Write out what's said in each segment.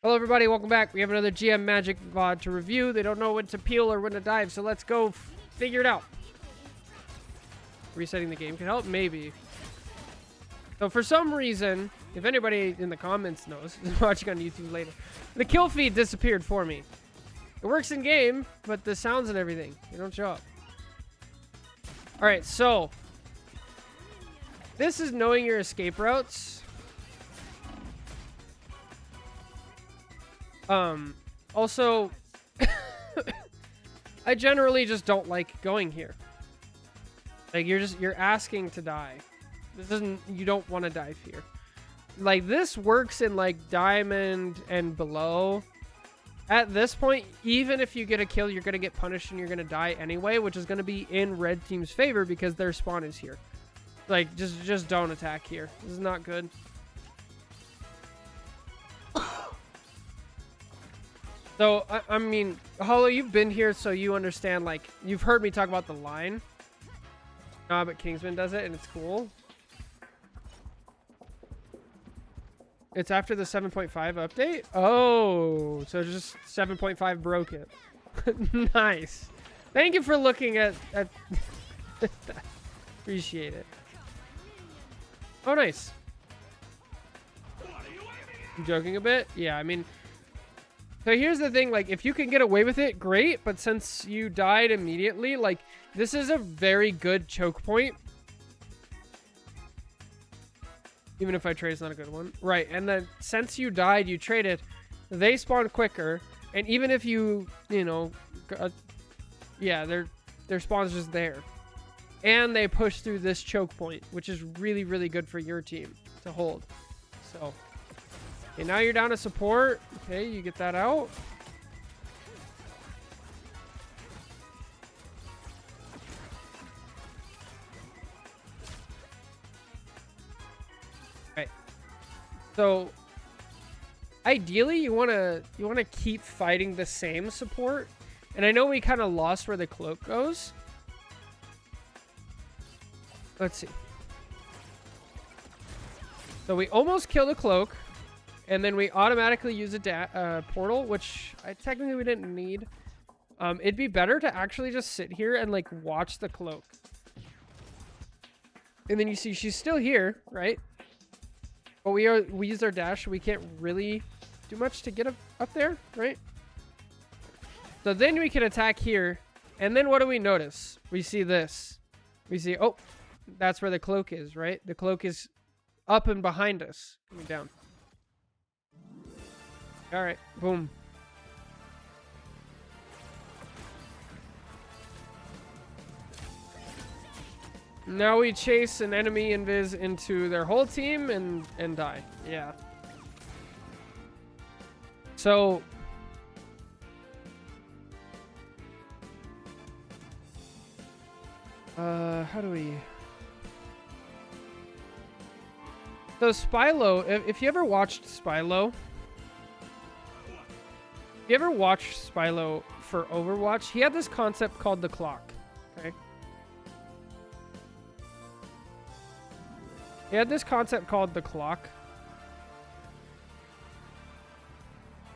Hello everybody, welcome back. We have another GM Magik VOD to review. They don't know when to peel or when to dive, so let's go figure it out. Resetting the game can help? Maybe. So for some reason, if anybody in the comments knows, watching on YouTube later, the kill feed disappeared for me. It works in game, but the sounds and everything, they don't show up. Alright, so this is knowing your escape routes. Also, I generally just don't like going here. Like, you're asking to die. This isn't, you don't want to dive here. Like, this works in, like, diamond and below. At this point, even if you get a kill, you're going to get punished and you're going to die anyway, which is going to be in red team's favor because their spawn is here. Like, just don't attack here. This is not good. So, I mean, Hollow, you've been here, so you understand, like, you've heard me talk about the line. But Kingsman does it, and it's cool. It's after the 7.5 update? Oh, so just 7.5 broke it. Nice. Thank you for looking at that. Appreciate it. Oh, nice. I'm joking a bit? Yeah, I mean... So here's the thing, like, if you can get away with it, great, but since you died immediately, like, this is a very good choke point. Even if I trade, it's not a good one. Right, and then since you died, you traded, they spawn quicker, and even if you know, yeah, their spawn's just there. And they push through this choke point, which is really, really good for your team to hold. So... Okay, now you're down to support. Okay, you get that out. Right. So ideally you wanna keep fighting the same support. And I know we kind of lost where the cloak goes. Let's see. So we almost killed the cloak. And then we automatically use a portal, which technically we didn't need. It'd be better to actually just sit here and, like, watch the cloak. And then you see she's still here, right? But we use our dash, so we can't really do much to get up there, right? So then we can attack here. And then what do we notice? We see this. We see, oh, that's where the cloak is, right? The cloak is up and behind us. Coming down. All right, boom. Now we chase an enemy invis into their whole team and die. Yeah. So how do we... So Spylo, if you ever watched Spylo, if you ever watched Spylo for Overwatch, he had this concept called the clock, okay? He had this concept called the clock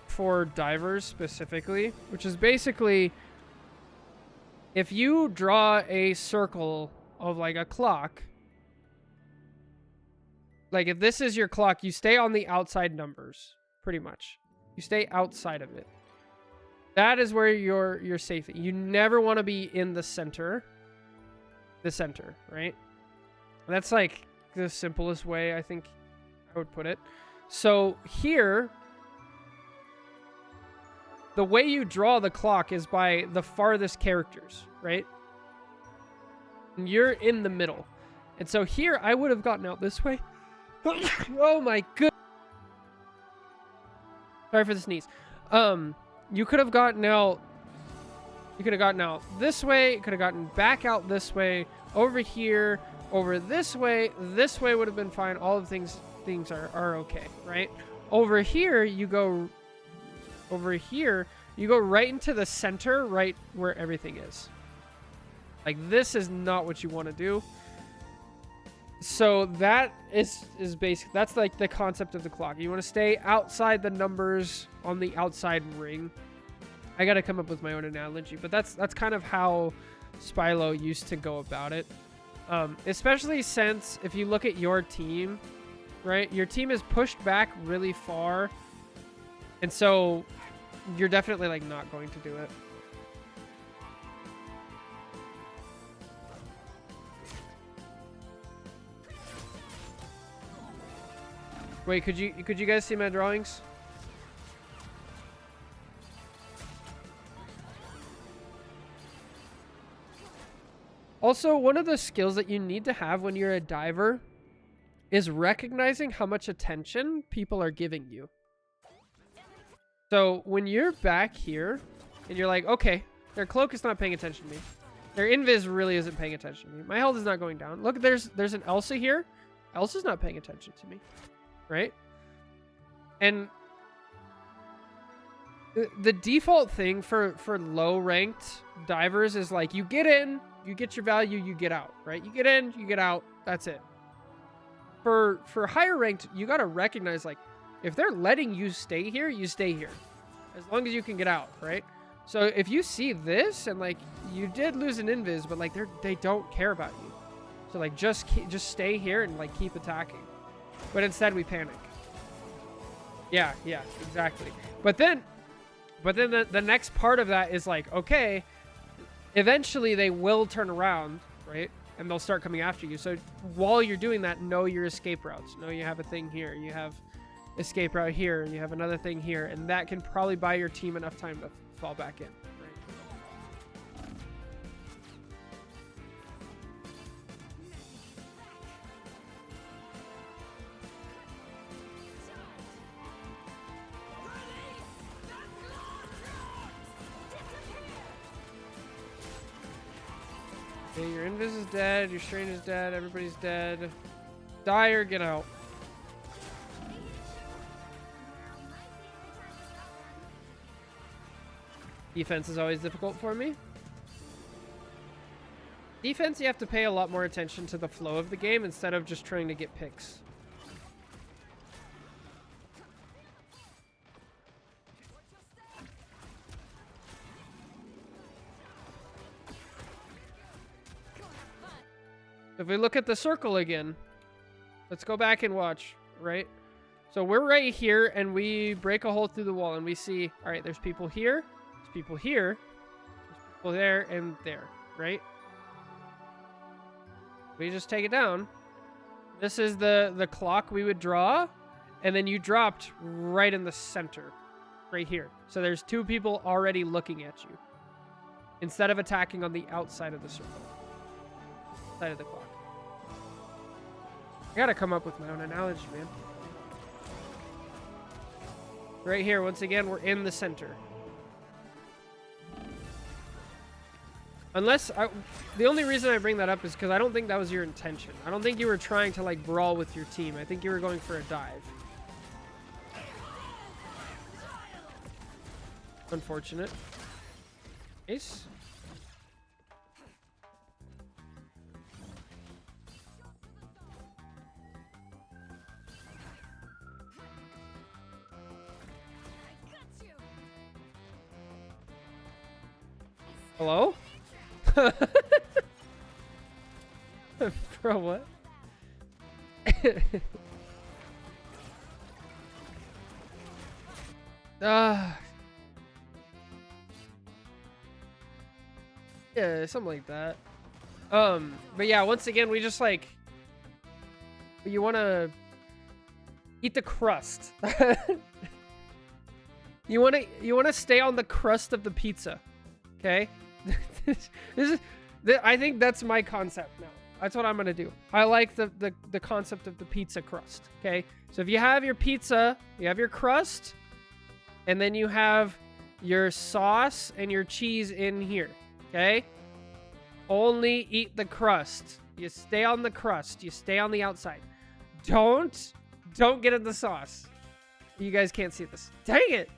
for divers specifically, which is basically if you draw a circle of like a clock, like if this is your clock, you stay on the outside numbers, pretty much. You stay outside of it. That is where you're safe. You never want to be in the center. The center, right? And that's like the simplest way I think I would put it. So here, the way you draw the clock is by the farthest characters, right? And you're in the middle. And so here, I would have gotten out this way. Oh my goodness. Sorry for the sneeze. You could have gotten out. You could have gotten out this way. You could have gotten back out this way. Over here. Over this way. This way would have been fine. All of things are okay, right? Over here, you go. Over here, you go right into the center, right where everything is. Like, this is not what you want to do. So that is basic. That's like the concept of the clock. You want to stay outside the numbers on the outside ring. I got to come up with my own analogy, but that's kind of how Spylo used to go about it. Especially since if you look at your team, right? Your team is pushed back really far. And so you're definitely like not going to do it. Wait, could you guys see my drawings? Also, one of the skills that you need to have when you're a diver is recognizing how much attention people are giving you. So when you're back here and you're like, okay, their cloak is not paying attention to me. Their invis really isn't paying attention to me. My health is not going down. Look, there's an Elsa here. Elsa's not paying attention to me, right? And the default thing for low ranked divers is like, you get in, you get your value, you get out, right? You get in, you get out, that's it. For higher ranked, you got to recognize, like, if they're letting you stay here, you stay here. As long as you can get out, right? So if you see this and, like, you did lose an invis, but, like, they don't care about you. So, like, just stay here and, like, keep attacking. But instead, we panic. Yeah, exactly. But then the next part of that is, like, okay, eventually they will turn around, right? And they'll start coming after you. So while you're doing that, know your escape routes. Know you have a thing here. You have escape route here. You have another thing here. And that can probably buy your team enough time to fall back in. Okay, your invis is dead, your strain is dead, everybody's dead. Die or get out. Defense is always difficult for me. Defense, you have to pay a lot more attention to the flow of the game instead of just trying to get picks. If we look at the circle again, let's go back and watch, right? So we're right here and we break a hole through the wall and we see, all right, there's people here, there's people here, there's people there and there, right? We just take it down. This is the clock we would draw, and then you dropped right in the center, right here. So there's two people already looking at you instead of attacking on the outside of the circle, side of the clock. I gotta come up with my own analogy, man. Right here, once again, we're in the center. Unless, the only reason I bring that up is because I don't think that was your intention. I don't think you were trying to, like, brawl with your team. I think you were going for a dive. Unfortunate. Ace. Hello? Bro, what? Yeah, something like that. But yeah, once again, we just like, you want to eat the crust. You want to stay on the crust of the pizza. Okay? I think that's my concept now. That's what I'm gonna do. I like the concept of the pizza crust. Okay, so if you have your pizza, you have your crust, and then you have your sauce and your cheese in here. Okay, only eat the crust. You stay on the crust. You stay on the outside. Don't get in the sauce. You guys can't see this. Dang it!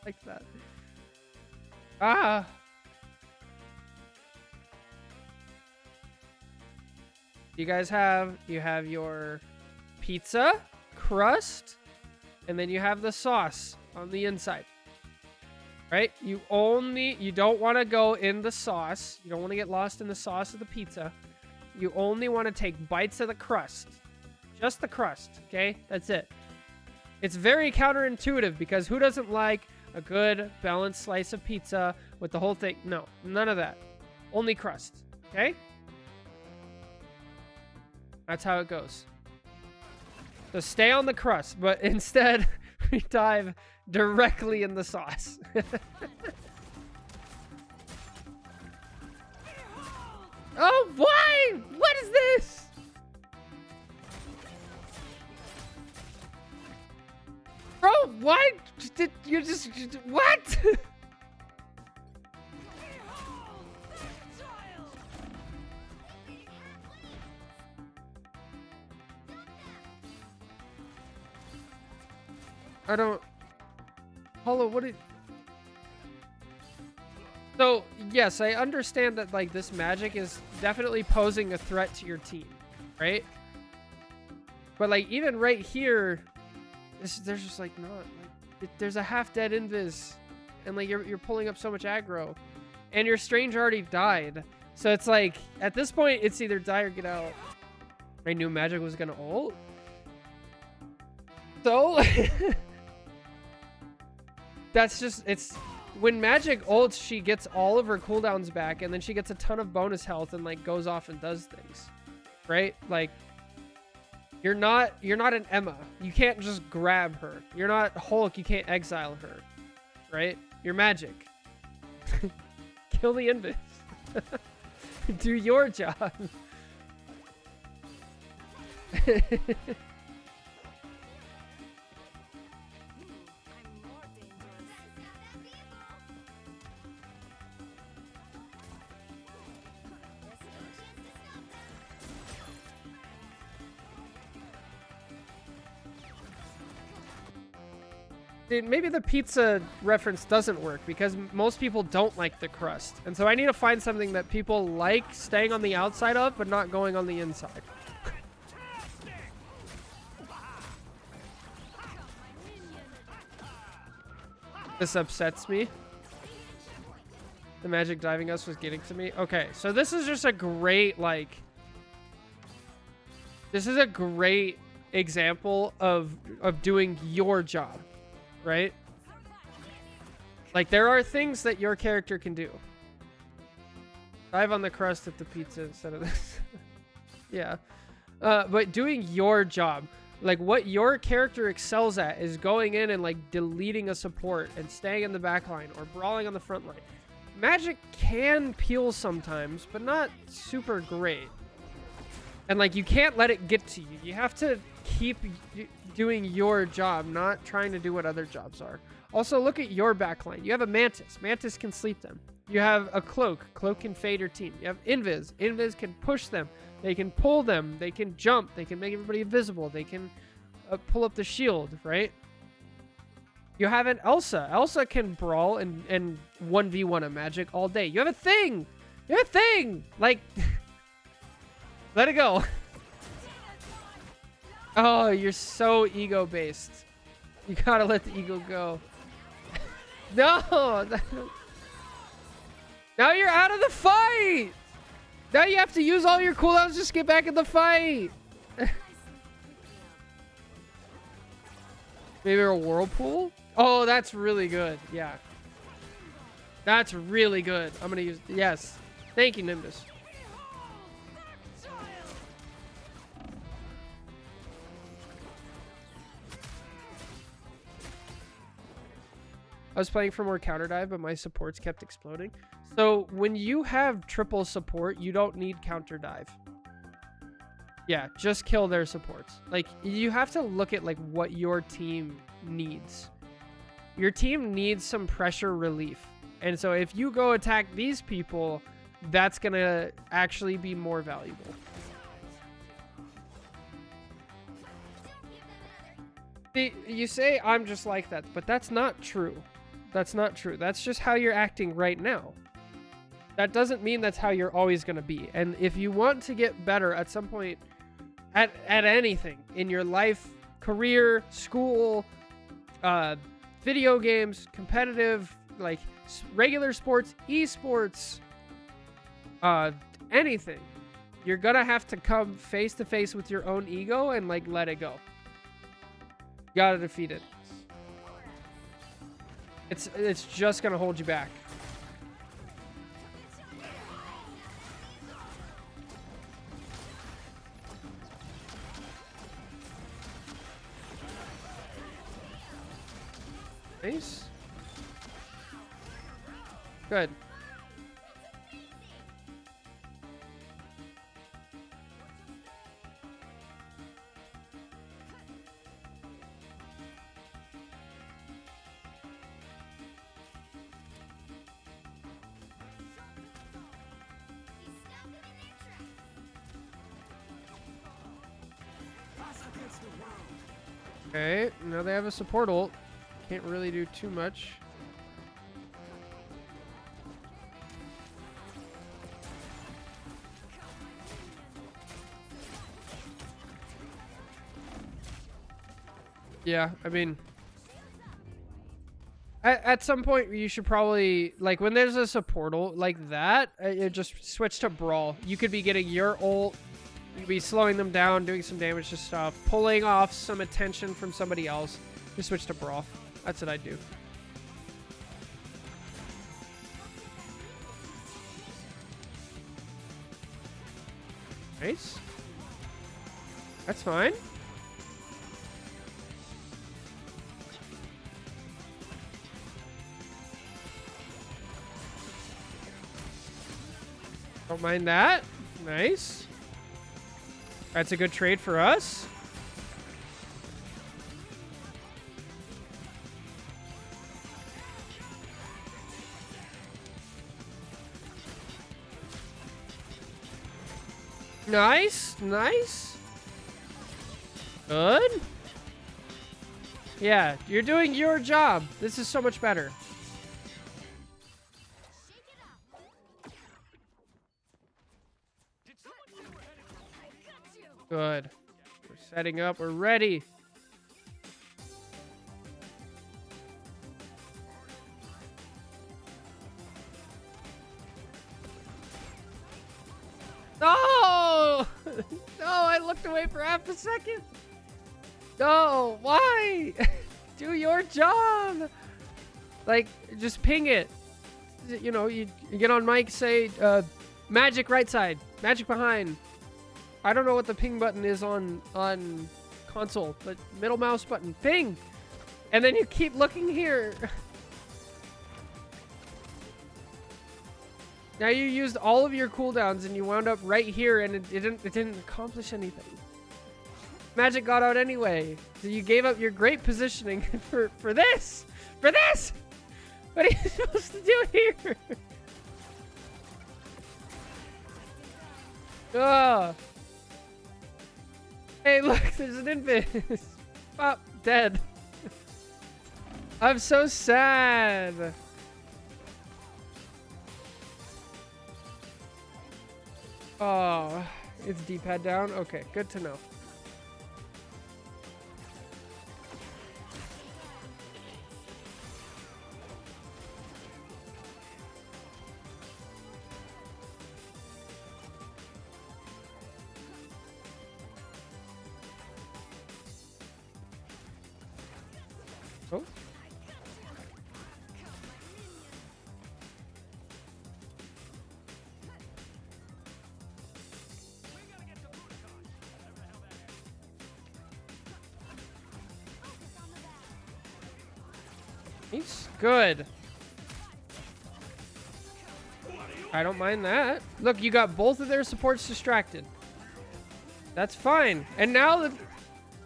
Like that. Ah. You have your pizza, crust, and then you have the sauce on the inside. Right? You don't want to go in the sauce. You don't want to get lost in the sauce of the pizza. You only want to take bites of the crust. Just the crust, okay? That's it. It's very counterintuitive because who doesn't like a good balanced slice of pizza with the whole thing? No, none of that. Only crust, okay? That's how it goes. So stay on the crust, but instead we dive directly in the sauce. Oh, why? What is this? Bro, why did you just... What? I don't... Hollow, what did... So, yes, I understand that, like, this Magik is definitely posing a threat to your team, right? But, like, even right here, there's just, like, not... Like, there's a half-dead invis, and, like, you're pulling up so much aggro. And your Strange already died. So it's, like, at this point, it's either die or get out. I knew Magik was gonna ult. So... That's just, it's, when Magik ults, she gets all of her cooldowns back, and then she gets a ton of bonus health and, like, goes off and does things, right? Like, you're not an Emma. You can't just grab her. You're not Hulk. You can't exile her, right? You're Magik. Kill the invis. Do your job. Dude, maybe the pizza reference doesn't work because most people don't like the crust. And so I need to find something that people like staying on the outside of, but not going on the inside. This upsets me. The Magik diving us was getting to me. Okay, so this is just a great, like... This is a great example of doing your job. Right? Like, there are things that your character can do. Dive on the crust of the pizza instead of this. Yeah. But doing your job. Like, what your character excels at is going in and, like, deleting a support and staying in the back line or brawling on the front line. Magik can peel sometimes, but not super great. And, like, you can't let it get to you. You have to keep doing your job, not trying to do what other jobs are. Also, look at your backline. You have a Mantis. Mantis can sleep them. You have a Cloak. Cloak can fade your team. You have Invis. Invis can push them. They can pull them. They can jump. They can make everybody invisible. They can pull up the shield, right? You have an Elsa. Elsa can brawl and 1v1 a Magik all day. You have a thing. You have a thing. Like, let it go. Oh, you're so ego-based. You gotta let the ego go. No! Now you're out of the fight! Now you have to use all your cooldowns just to get back in the fight! Maybe a whirlpool? Oh, that's really good. Yeah. That's really good. I'm gonna use... Yes. Thank you, Nimbus. I was playing for more counter dive, but my supports kept exploding. So when you have triple support, you don't need counter dive. Yeah, just kill their supports. Like, you have to look at, like, what your team needs. Your team needs some pressure relief. And so if you go attack these people, that's going to actually be more valuable. See, you say I'm just like that, but that's not true. That's not true. That's just how you're acting right now. That doesn't mean that's how you're always going to be. And if you want to get better at some point at anything in your life, career, school, video games, competitive, like regular sports, esports, anything, you're going to have to come face to face with your own ego and like let it go. You got to defeat it. It's just going to hold you back. Nice. Good. Okay, now they have a support ult. Can't really do too much. Yeah, I mean, at some point you should probably, like, when there's a support ult like that, you just switch to Brawl. You could be getting your ult, you could be slowing them down, doing some damage to stuff, pulling off some attention from somebody else. Just switch to Brawl. That's what I do. Nice. That's fine. Don't mind that. Nice. That's a good trade for us. Nice, nice. Good. Yeah, you're doing your job. This is so much better. Good. We're setting up. We're ready. No! No, I looked away for half a second. No, why? Do your job. Like, just ping it. You know, you get on mic, say, Magik right side, Magik behind. I don't know what the ping button is on console, but middle mouse button, ping. And then you keep looking here. Now you used all of your cooldowns and you wound up right here and it didn't accomplish anything. Magik got out anyway. So you gave up your great positioning for this. For this! What are you supposed to do here? Oh. Hey, look, there's an invis. Pop, dead. I'm so sad. Oh, it's D-pad down? Okay, good to know. Oh. He's good. I don't mind that. Look, you got both of their supports distracted. That's fine. And now,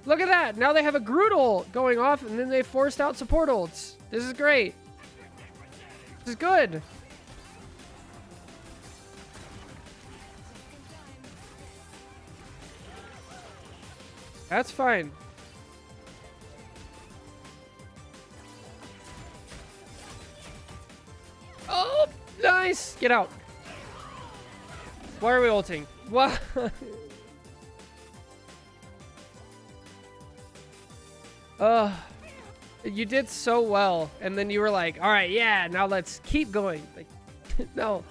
look at that. Now they have a Groot ult going off, and then they forced out support ults. This is great. This is good. That's fine. Oh, nice. Get out. Why are we ulting? What? You did so well, and then you were like, all right, yeah, now let's keep going. Like, no.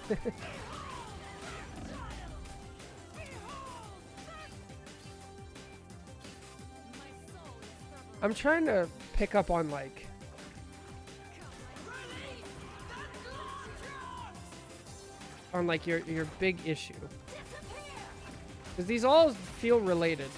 I'm trying to pick up on, like, your big issue. Because these all feel related.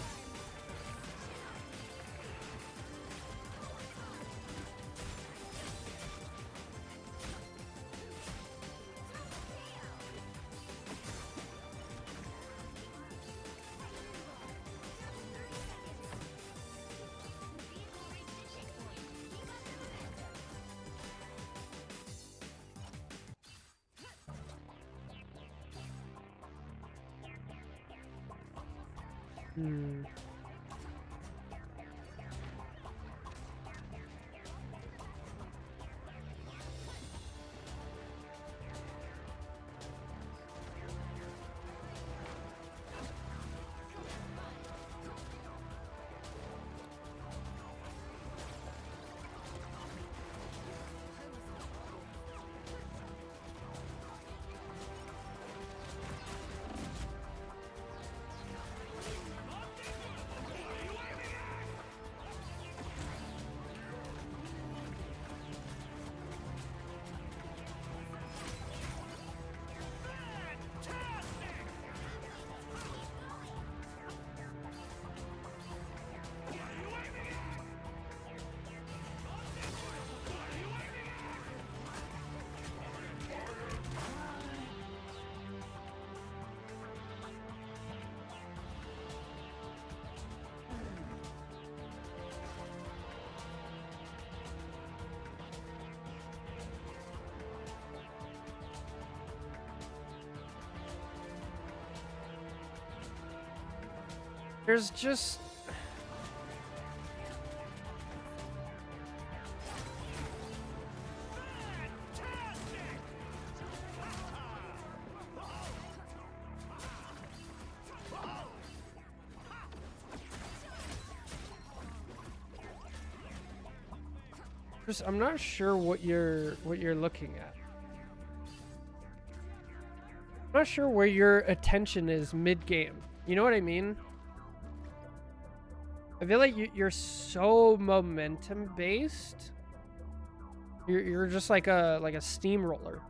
There's just... I'm not sure what you're looking at. I'm not sure where your attention is mid-game. You know what I mean? I feel like you're so momentum based. You're just like a steamroller.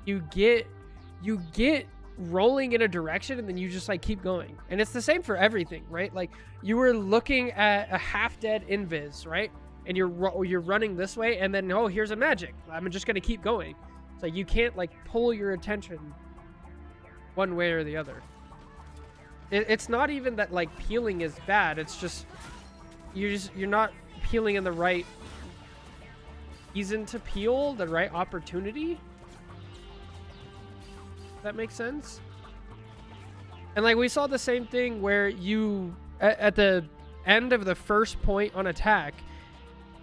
You get rolling in a direction and then you just like keep going. And it's the same for everything, right? Like you were looking at a half-dead invis, right? And you're running this way, and then oh, here's a Magik. I'm just gonna keep going. So you can't like pull your attention one way or the other. It's not even that like peeling is bad. It's just you're not peeling in the right reason to peel, the right opportunity. Does that make sense? And like we saw the same thing where you at the end of the first point on attack,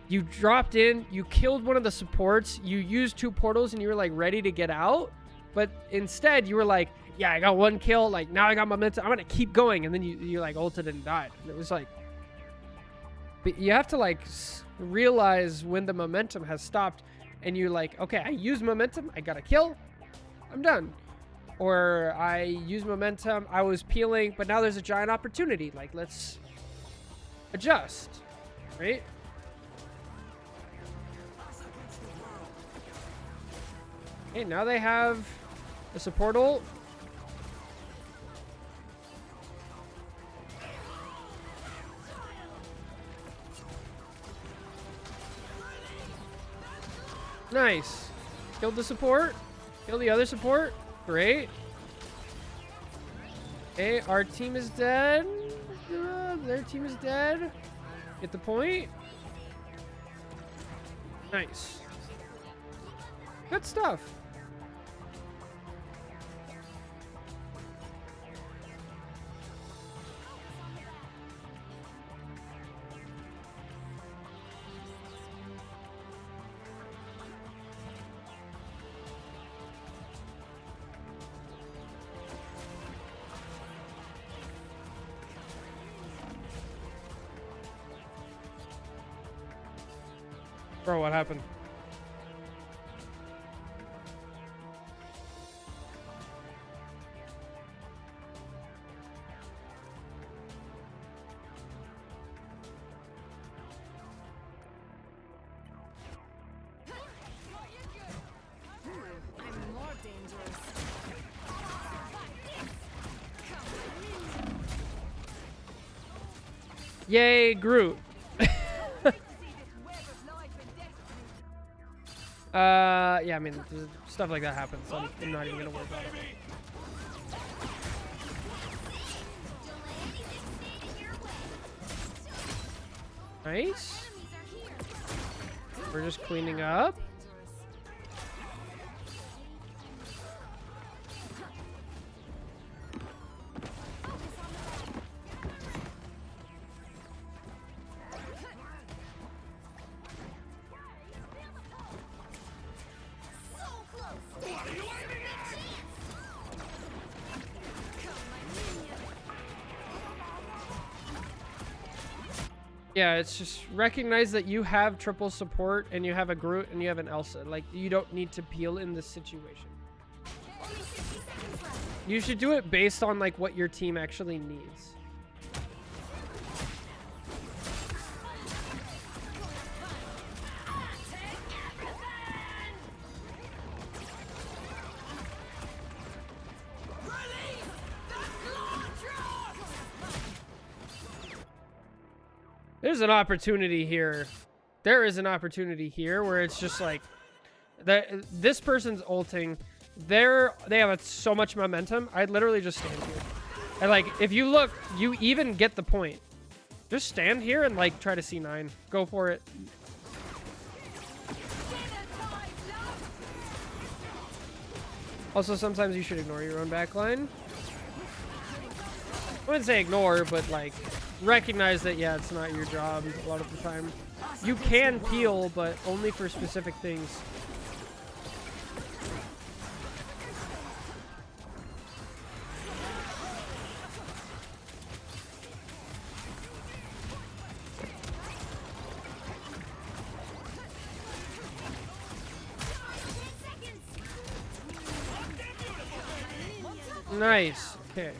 you dropped in, you killed one of the supports, you used 2 portals, and you were like ready to get out. But instead, you were like, yeah, I got 1 kill. Like now I got momentum. I'm gonna keep going. And then you like ulted and died. And it was like, but you have to like realize when the momentum has stopped, and you're like, okay, I use momentum. I got a kill. I'm done. Or I use momentum. I was peeling, but now there's a giant opportunity. Like let's adjust, right? Okay, now they have a support ult. Nice. Killed the support. Killed the other support. Great. Okay, our team is dead. Their team is dead. Get the point. Nice. Good stuff. Bro, what happened? Yay, Groot. Yeah, I mean, stuff like that happens, so I'm not even gonna worry about it. Nice. We're just cleaning up. Yeah, it's just recognize that you have triple support and you have a Groot and you have an Elsa. Like, you don't need to peel in this situation. You should do it based on like what your team actually needs. There's an opportunity here. There is an opportunity here where it's just like this person's ulting. They have so much momentum. I'd literally just stand here. And like, if you look, you even get the point. Just stand here and like try to C9. Go for it. Also, sometimes you should ignore your own backline. I wouldn't say ignore, but like recognize that, yeah, it's not your job a lot of the time. You can peel, but only for specific things. Nice. Okay.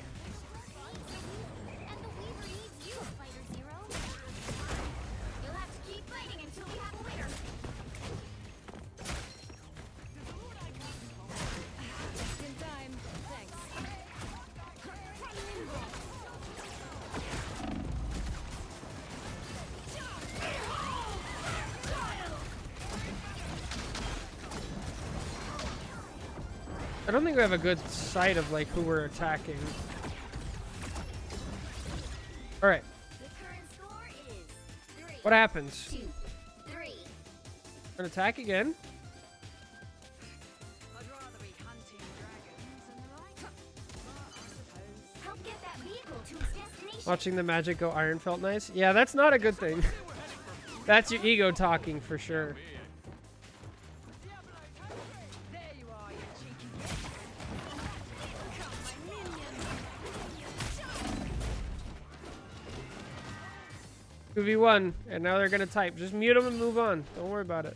I don't think we have a good sight of like who we're attacking. All right. What happens? 2, 3. An attack again. I'd rather be hunting dragons than the right. Help get that vehicle to its destination. Watching the Magik go iron felt nice. Yeah, that's not a good thing. That's your ego talking for sure. There you are, you cheeky. 2v1, and now they're gonna type. Just mute them and move on. Don't worry about it.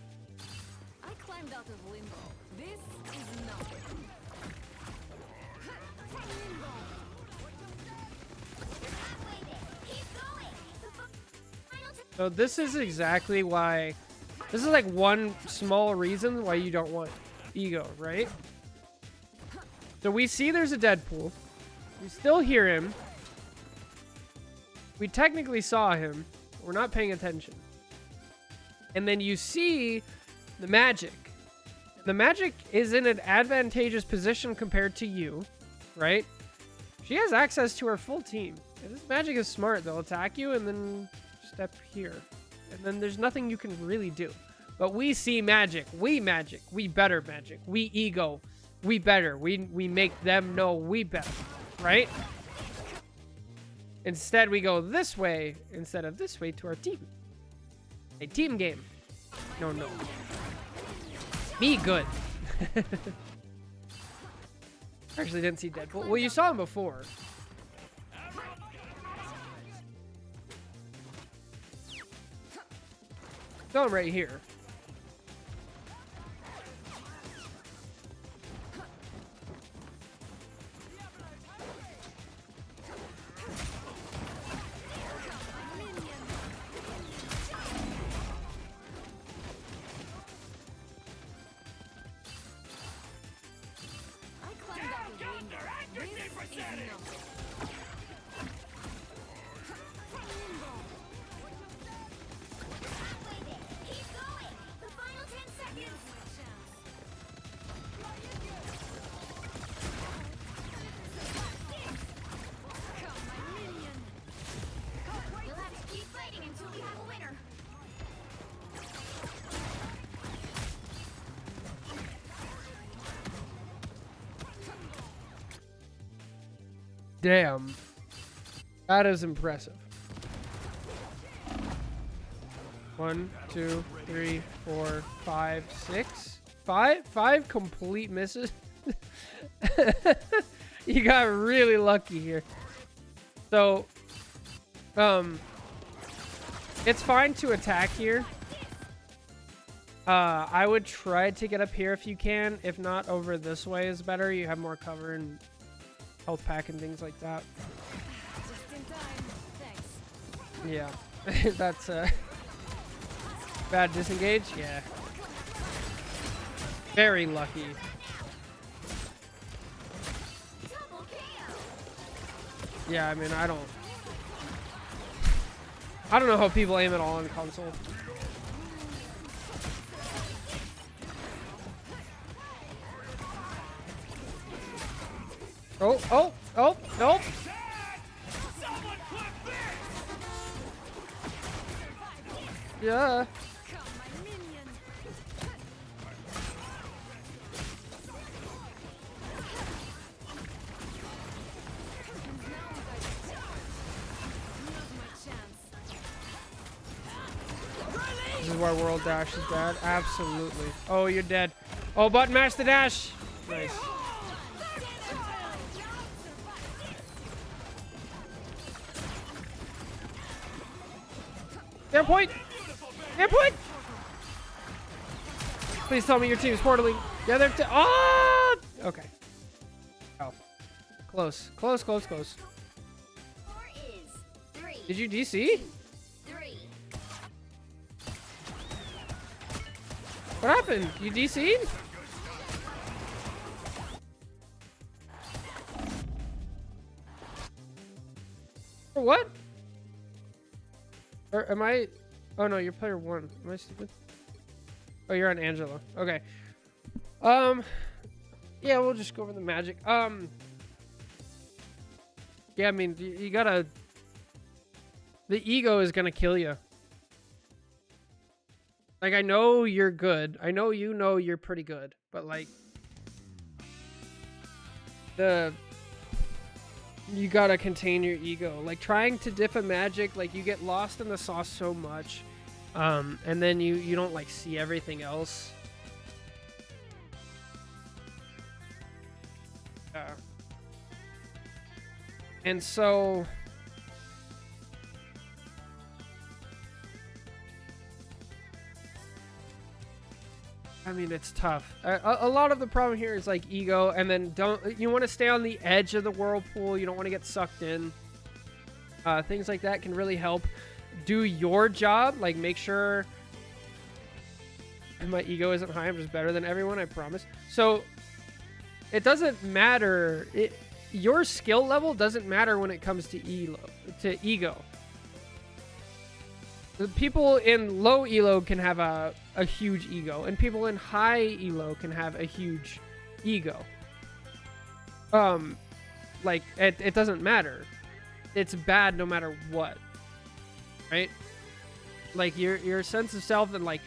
I climbed out of limbo. This is nothing. So this is exactly why. This is like one small reason why you don't want ego, right? So we see there's a Deadpool. We still hear him. We technically saw him. We're not paying attention. And then you see the Magik. The Magik is in an advantageous position compared to you, right? She has access to her full team. And this Magik is smart. They'll attack you and then step here. And then there's nothing you can really do. But we see Magik. We Magik. We better Magik. We ego. We better. We make them know we better, right? Instead, we go this way instead of this way to our team. A team game. No, no. Be good. Actually didn't see Deadpool. Well, you saw him before. Saw him right here. You'll have to keep fighting until we have a winner. Damn. That is impressive. 1, 2, 3, 4, 5, 6. Five complete misses. You got really lucky here. So, it's fine to attack here. I would try to get up here if you can. If not, over this way is better. You have more cover and health pack and things like that. Just in time. Thanks. Yeah, that's bad disengage. Yeah, very lucky. Double KO. Yeah, I mean, I don't know how people aim at all on console. Oh, nope. Yeah. Come, my minion. This is why World Dash is bad. Absolutely. Oh, you're dead. Oh, button mash the dash. Nice. Their point. Their point. Please tell me your team's portaling. Yeah, they're. Oh. Okay. Oh. Close. Close. Close. Close. Score is 3. Did you DC? 3. What happened? You DC'd? For what? Or am I? Oh no, you're player 1. Am I stupid? Oh, you're on Angela. Okay. Yeah, we'll just go over the Magik. Yeah, I mean, you gotta. The ego is gonna kill you. Like, I know you're good. I know you know you're pretty good, but like, you gotta contain your ego. Like, trying to diff a Magik, like, you get lost in the sauce so much, and then you don't like see everything else. And so I mean, it's tough. A lot of the problem here is like ego, and then you want to stay on the edge of the whirlpool. You don't want to get sucked in. Things like that can really help. Do your job, like make sure my ego isn't high. I'm just better than everyone, I promise. So it doesn't matter. Your skill level doesn't matter when it comes to ego. The people in low elo can have a huge ego, and people in high elo can have a huge ego. Like it doesn't matter. It's bad no matter what, right? Like your sense of self and like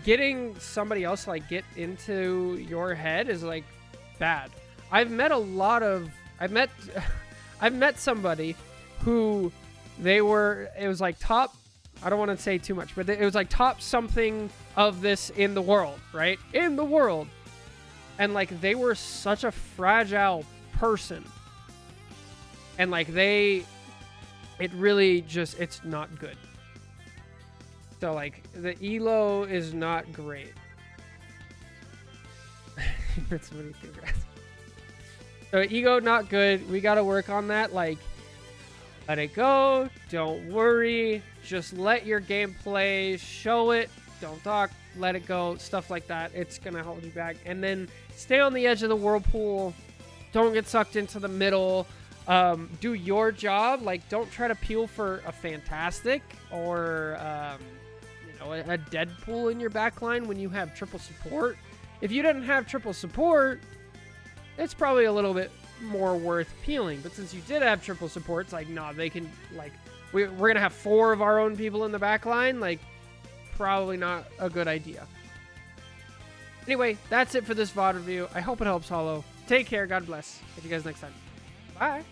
getting somebody else like get into your head is like bad. I've met somebody who it was like top. I don't want to say too much, but it was like top something of this in the world, right? In the world. And like they were such a fragile person. And like it's not good. So like the elo is not great. Somebody congrats. So ego not good. We got to work on that. Like, let it go. Don't worry. Just let your gameplay show it. Don't talk. Let it go. Stuff like that. It's going to hold you back. And then stay on the edge of the whirlpool. don't get sucked into the middle. Do your job. Like, don't try to peel for a Fantastic or, you know, a Deadpool in your backline when you have triple support. If you didn't have triple support, it's probably a little bit more worth peeling. But since you did have triple support, it's like, nah, they can, like, we're going to have 4 of our own people in the backline. Like, probably not a good idea. Anyway, that's it for this VOD review. I hope it helps, Hollow. Take care. God bless. See you guys next time. Bye.